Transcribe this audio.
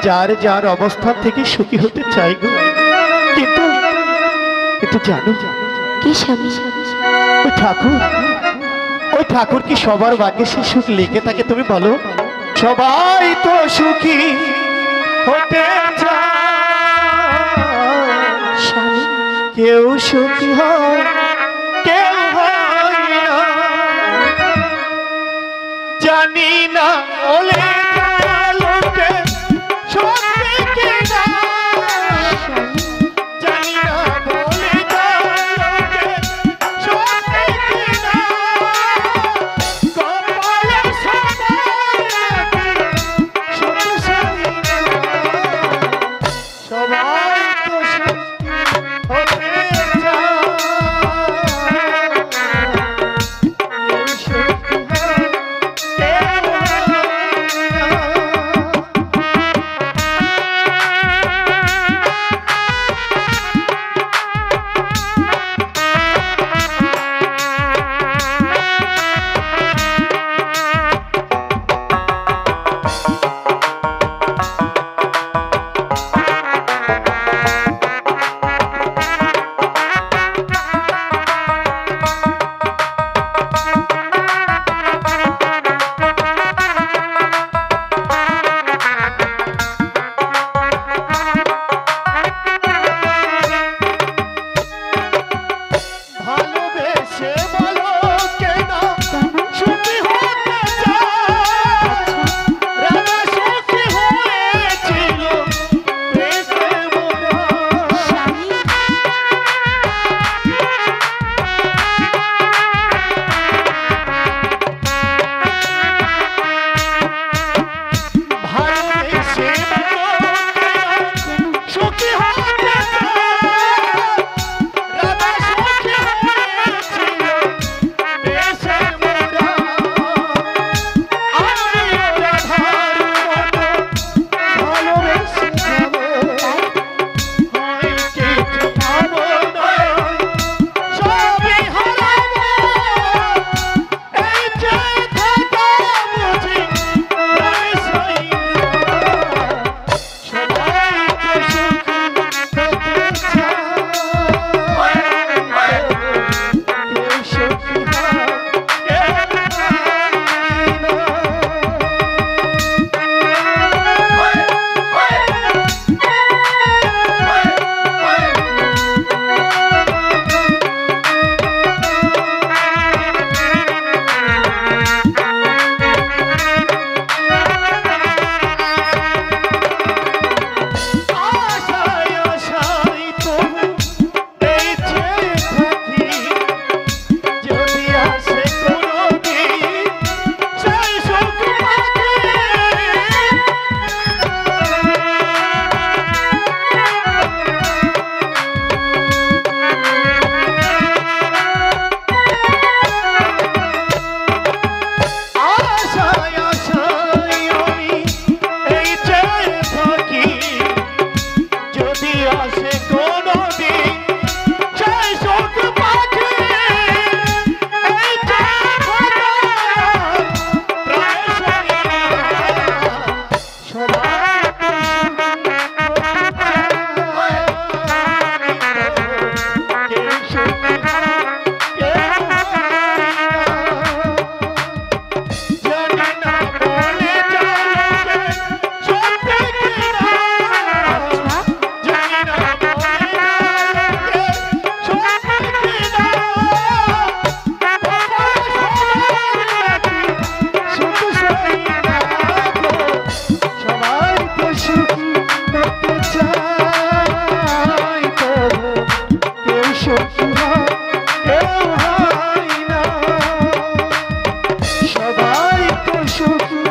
যার যার অবস্থান থেকে সুখী হতে চাই গো, কিন্তু কিন্তু জানো কি স্বামী? ওই ঠাকুর কি সবার ভাগ্যে সে সুখ লিখে থাকে? তুমি বলো, সবাই তো সুখী হতে চায়, স্বামী কেউ সুখী হয় কেউ হয় না, জানি না ওলে লোকে সত্যি কিনা, জানি না বলে লোকে সত্যি কিনা, কপালে সবাই তো সুখী হতে সবাই তো সুখী।